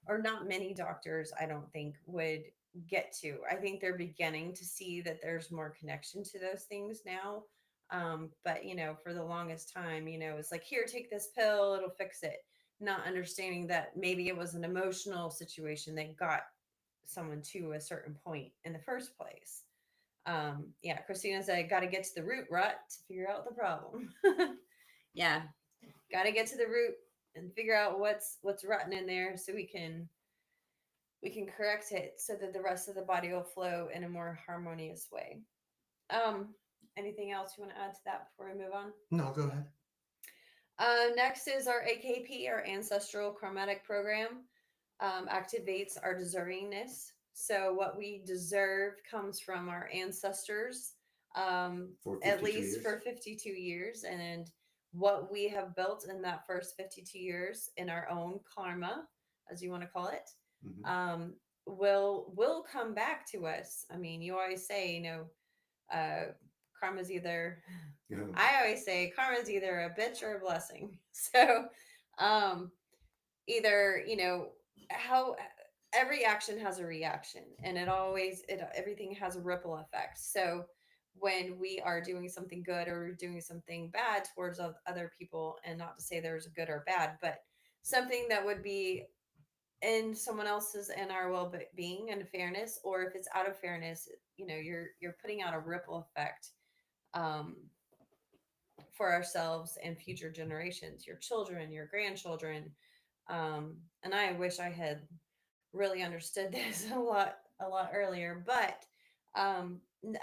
or not many doctors, I don't think, would get to. I think they're beginning to see that there's more connection to those things now. But for the longest time, it's like, here, take this pill, it'll fix it. Not understanding that maybe it was an emotional situation that got someone to a certain point in the first place. Yeah, Christina said, got to get to the root, rut, to figure out the problem. Yeah, got to get to the root and figure out what's rotten in there, so we can correct it so that the rest of the body will flow in a more harmonious way. Um, Anything else you want to add to that before we move on? No, go ahead. Next is our AKP, our ancestral karmatic program. Activates our deservingness. So what we deserve comes from our ancestors, For at 52 least years. for 52 years, and what we have built in that first 52 years in our own karma, as you want to call it, Mhm. will come back to us. I mean, you always say, uh, karma's either Yeah. I always say karma's either a bitch or a blessing. So, um, either how every action has a reaction, and everything has a ripple effect. So when we are doing something good or doing something bad towards other people, and not to say there's a good or bad, but something that would be in someone else's and our well-being and fairness, or if it's out of fairness, you're putting out a ripple effect, um, for ourselves and future generations, your children, your grandchildren. And I wish I had really understood this a lot earlier, but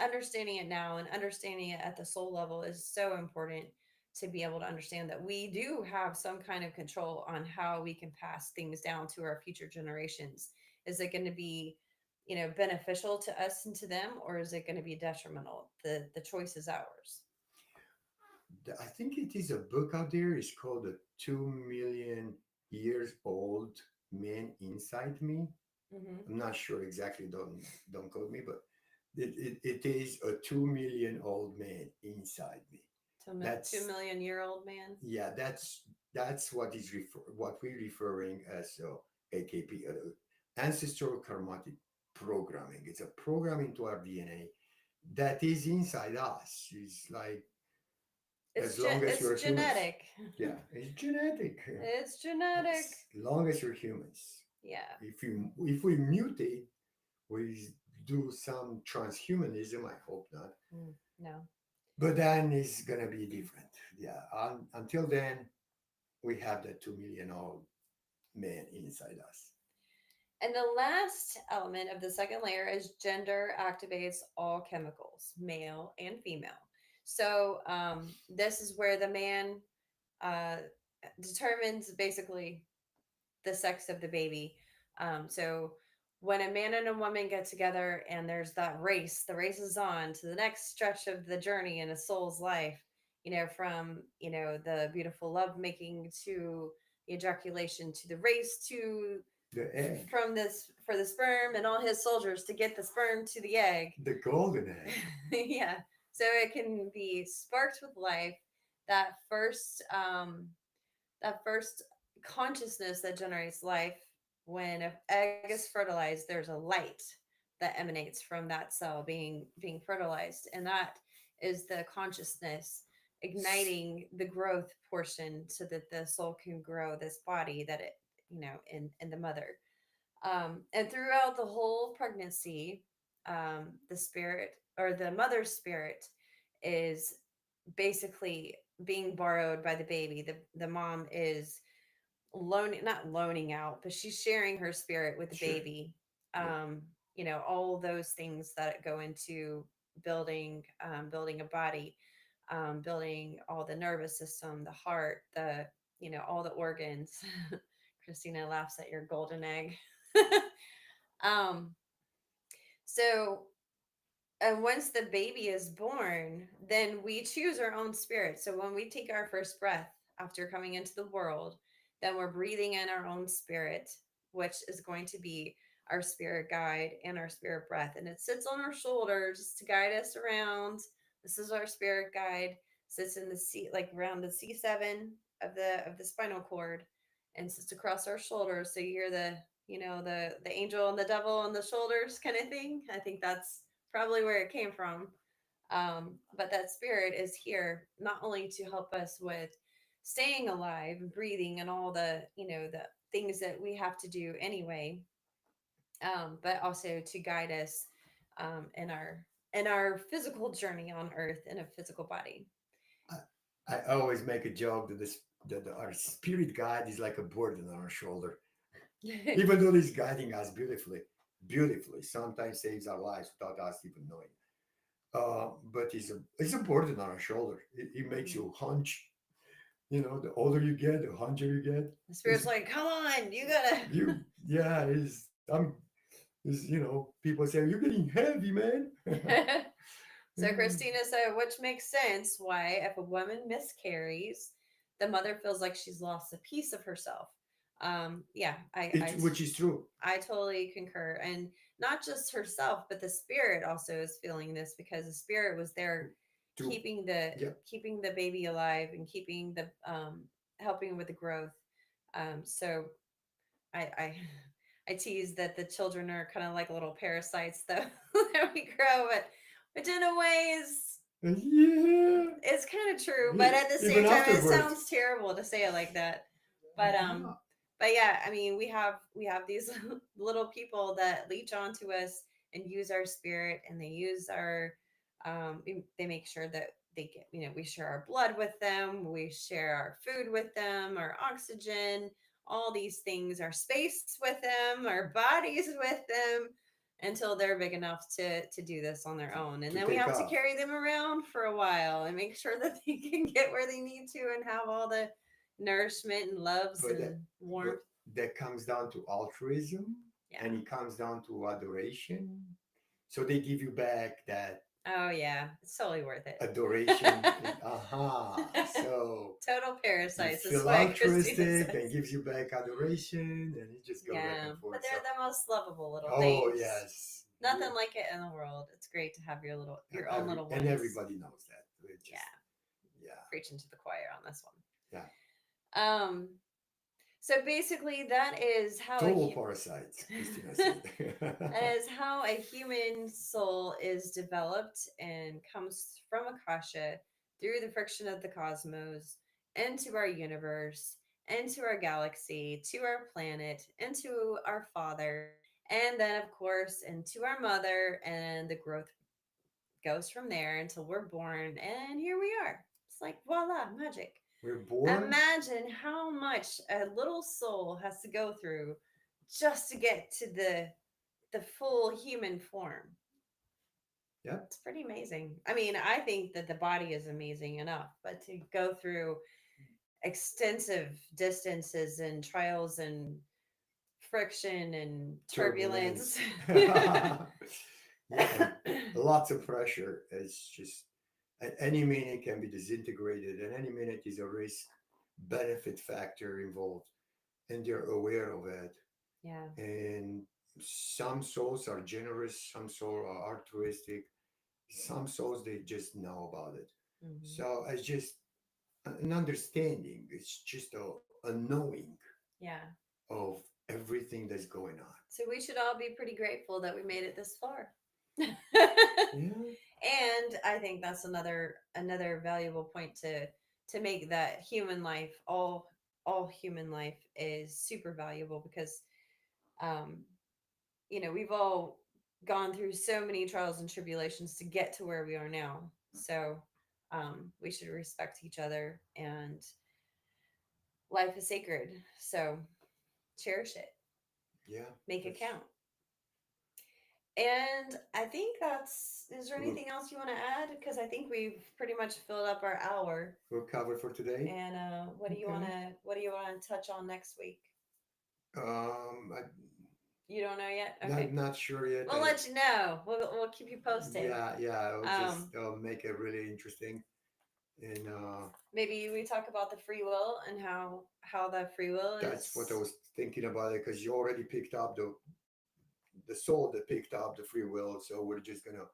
understanding it now and understanding it at the soul level is so important, to be able to understand that we do have some kind of control on how we can pass things down to our future generations. Is it going to be beneficial to us and to them, or is it going to be detrimental? The choice is ours. I think it is a book out there. It's called "The 2 Million Years Old Man Inside Me." Mm-hmm. I'm not sure exactly. Don't quote me, but it is a 2 million old man inside me. Two That's million year old man. yeah. That's what we're referring as AKP, ancestral karmatic programming. It's a program into our DNA that is inside us. It's like as long as It's you're humans. genetic. Yeah, it's genetic. It's genetic. As long as you're humans. Yeah. If we mutate, we do some transhumanism. I hope not. No. But then it's gonna be different. Yeah. Until then, we have the 2 million old man inside us. And the last element of the second layer is gender activates all chemicals, male and female. So this is where the man uh, determines basically the sex of the baby. So when a man and a woman get together and there's that race, the race is on to the next stretch of the journey in a soul's life, from, the beautiful love making to the ejaculation to the race to The egg, from this for the sperm and all his soldiers to get the sperm to the egg. the golden egg. Yeah. So it can be sparked with life. That first that first consciousness that generates life, when an egg is fertilized, there's a light that emanates from that cell being fertilized, and that is the consciousness igniting the growth portion so that the soul can grow this body that it in the mother. And throughout the whole pregnancy, the spirit or the mother's spirit is basically being borrowed by the baby. The mom is loaning, not loaning out, but she's sharing her spirit with the Sure. baby. Yeah. All those things that go into building a body, building all the nervous system, the heart, the all the organs. Christina laughs at your golden egg. um, so and once the baby is born, then we choose our own spirit. So when we take our first breath after coming into the world, then we're breathing in our own spirit, which is going to be our spirit guide and our spirit breath. And it sits on our shoulders to guide us around. This is our spirit guide. Sits in the C, like around the C7 of the spinal cord, and sits across our shoulders. So you hear the angel and the devil on the shoulders kind of thing. I think that's probably where it came from. But that spirit is here not only to help us with staying alive, breathing, and all the things that we have to do anyway, but also to guide us in our physical journey on Earth in a physical body. I, I always make a joke that our spirit guide is like a burden on our shoulder, even though he's guiding us beautifully, beautifully. Sometimes saves our lives without us even knowing. But it's a burden on our shoulder. It makes you hunch. The older you get, the hunchier you get. The spirit's like, come on, you gotta. You, yeah, people say you're getting heavy, man. So Christina said, which makes sense why if a woman miscarries, the mother feels like she's lost a piece of herself. Yeah, Which is true. I totally concur. And not just herself, but the spirit also is feeling this because the spirit was there True. Yep. keeping the baby alive and keeping the helping with the growth. So I I tease that the children are kind of like little parasites though that we grow, but which in a way is Yeah. it's kind of true, but at the same Even time it afterwards. sounds terrible to say it like that. But Yeah. but yeah, I mean we have these little people that leech onto us and use our spirit, and they use our they make sure that they get, we share our blood with them, we share our food with them, our oxygen, all these things, our space with them, our bodies with them, until they're big enough to do this on their own. And To then we take have to off. carry them around for a while and make sure that they can get where they need to and have all the nourishment and loves But and warmth. that comes down to altruism, Yeah. and it comes down to adoration. So they give you back that Oh yeah, it's totally worth it. adoration. So Total you parasites is feel why Christina altruistic and says. gives you back adoration, and you just go back Yeah, and forth. but they're the most lovable little Oh things. yes. Nothing like it in the world. It's great to have your own little ones. And everybody knows that. Yeah. Yeah. Preaching to the choir on this one. Yeah. So basically, that is how Total parasites, Christina said. that is how a human soul is developed and comes from Akasha through the friction of the cosmos into our universe, into our galaxy, to our planet, into our father, and then, of course, into our mother, and the growth goes from there until we're born, and here we are. It's like voila, magic. We're born. Imagine how much a little soul has to go through just to get to the full human form. Yep. It's pretty amazing. I mean, I think that the body is amazing enough, but to go through extensive distances and trials and friction and turbulence. Yeah, lots of pressure. It's just at any minute can be disintegrated, and any minute is a risk benefit factor involved, and they're aware of it. Yeah. And some souls are generous, some souls are altruistic, some souls they just know about it. Mhm. So it's just an understanding. It's just a knowing Yeah. of everything that's going on. So we should all be pretty grateful that we made it this far. Yeah. And I think that's another valuable point to make, that human life, all human life is super valuable because um we've all gone through so many trials and tribulations to get to where we are now. So we should respect each other, and life is sacred. So cherish it. Yeah. Make it that's- count. And I think is there anything else you want to add? Because I think we've pretty much filled up our hour. We're covered for today. And what do you Okay. want to touch on next week? I, You don't know yet? Okay. not sure yet. We'll let you know. We'll keep you posted. Yeah. I'll make it really interesting. And Maybe we talk about the free will and how that free will is. that's what I was thinking about it, because you already picked up the soul that picked up the free will. So we're just gonna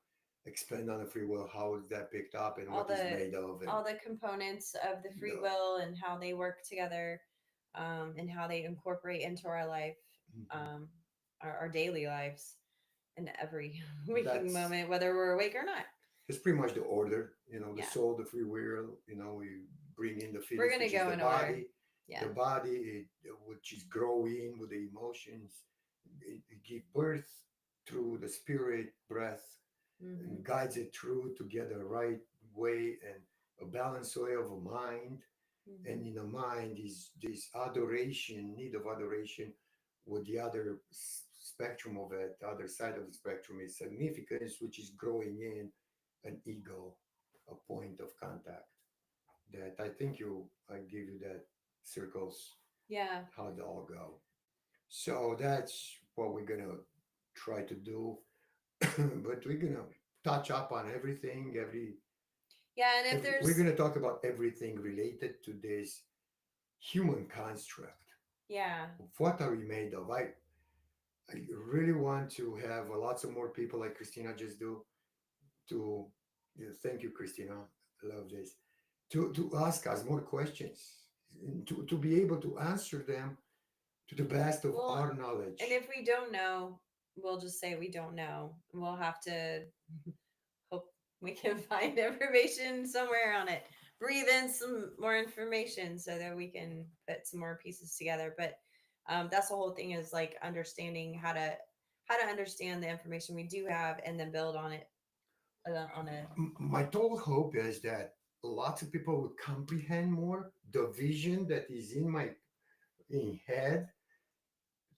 expand on the free will. How is that picked up, and what is made of, and all the components of the free Yeah. will and how they work together, and how they incorporate into our life. Mhm. our daily lives in every waking That's moment, whether we're awake or not. it's pretty much the order, the Yeah, soul, the free will, we bring in the we're feelings, gonna which is go the in order. body, Yeah. the body, which is growing with the emotions, it give birth through the spirit, breath, and Hmm. guides it through to get the right way and a balanced way of a mind. And Hmm. in the mind is this adoration, need of adoration, with the other spectrum of it, the other side of the spectrum is significance, which is growing in an ego, a point of contact. That I think I give you that circles Yeah. how they all go. So that's what we're gonna try to do, but we're gonna touch up on everything, Yeah. And if we're there's, gonna talk about everything related to this human construct. yeah, What are we made of? I really want to have lots of more people like Christina just do to, thank you, Christina. I love this. To ask us more questions, and to be able to answer them to the best of well, our and knowledge. if we don't know, we'll just say we don't know. We'll have to hope we can find information somewhere on it. Breathe in some more information so that we can put some more pieces together. But that's the whole thing, is like understanding how to understand the information we do have and then build on it on a. My total hope is that lots of people will comprehend more the vision that is in my in head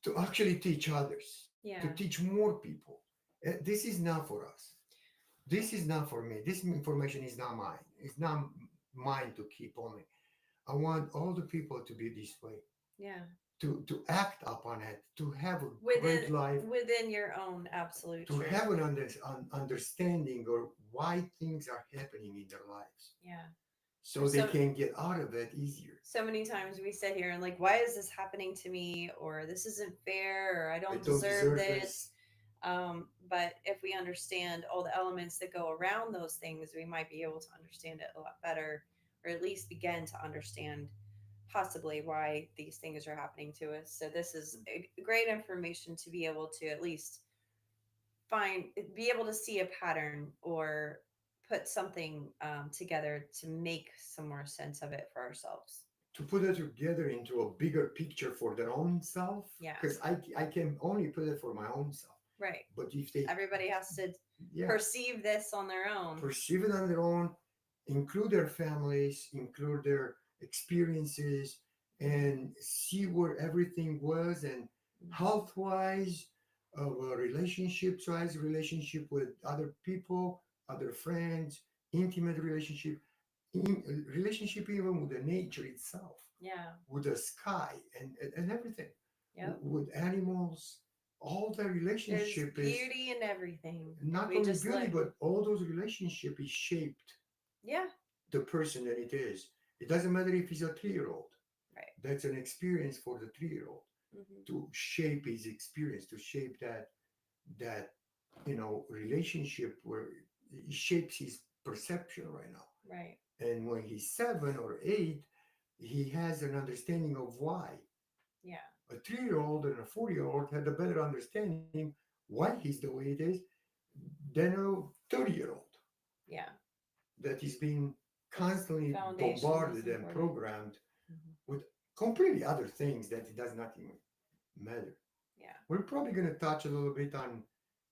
to actually teach others, to Yeah. teach more people. This is not for us. This is not for me. This information is not mine. It's not mine to keep only. I want all the people to be this way, Yeah. to act upon it, to have a within great life, within your own absolute to truth. have an understanding or why things are happening in their lives, Yeah. so There's they so can get out of it easier. so many times we sit here and like, why is this happening to me, or this isn't fair, or I I don't don't deserve deserve this. this. But if we understand all the elements that go around those things, we might be able to understand it a lot better, or at least begin to understand possibly why these things are happening to us. So this is great information to be able to at least be able to see a pattern, or put something together to make some more sense of it for ourselves. To put it together into a bigger picture for their own self, Yeah. because I can only put it for my own self, Right. but if they, Everybody has to yeah, perceive this on their own. perceive it on their own, include their families, include their experiences, and see where everything was, and Mhm. health wise, relationships wise, relationship with other people, other friends, intimate relationship, relationship even with the nature itself, Yeah. with the sky, and everything, Yep. with animals. All the There's relationship is beauty in everything if not we only just beauty, let. but all those relationship is shaped Yeah. the person that it is. It doesn't matter if he's a 3-year old. Right. That's an experience for the 3-year old Hmm. to shape his experience, to shape that relationship where it shapes his perception right now. Right. And when he's 7 or 8, he has an understanding of why. Yeah. A 3-year old and a 4-year old had a better understanding why he's the way it is than a 30-year old Yeah. that is being The constantly foundation is bombarded and important. programmed Hmm. with completely other things that it does not even matter. Yeah. We're probably going to touch a little bit on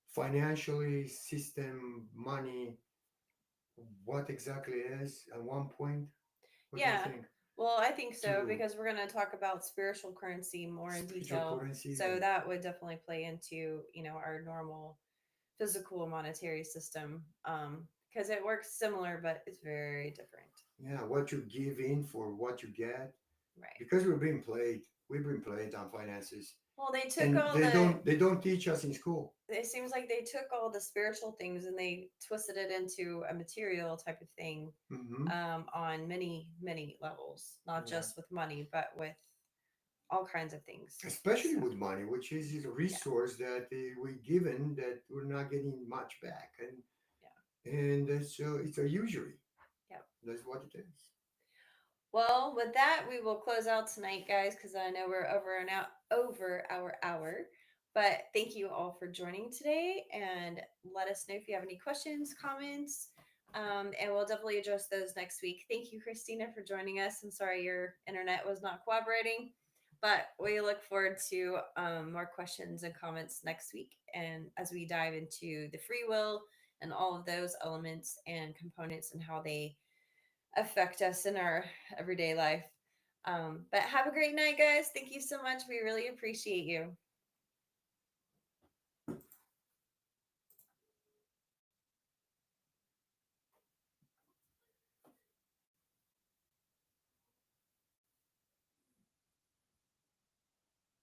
financially, system, money, what exactly is at one point. What do you Yeah. think? Well, I think so, To because we're going to talk about spiritual currency more in spiritual detail. currency So and that would definitely play into, our normal physical monetary system, because it works similar, but it's very different. yeah, what you give in for what you get, Right. because we've been played on finances, Well, they took and all they the. don't teach us in school. It seems like they took all the spiritual things and they twisted it into a material type of thing, Hmm. on many, many levels, not Yeah, just with money, but with all kinds of things. especially So, with money, which is a yeah, resource that we're given that we're not getting much back, and it's a usury. yeah, yeah. That's what it is. Well, with that, we will close out tonight, guys, because I know we're over our hour. But thank you all for joining today, and let us know if you have any questions, comments, and we'll definitely address those next week. Thank you, Christina, for joining us. I'm sorry your internet was not cooperating, but we look forward to more questions and comments next week, and as we dive into the free will and all of those elements and components and how they affect us in our everyday life. But have a great night, guys. Thank you so much. We really appreciate you.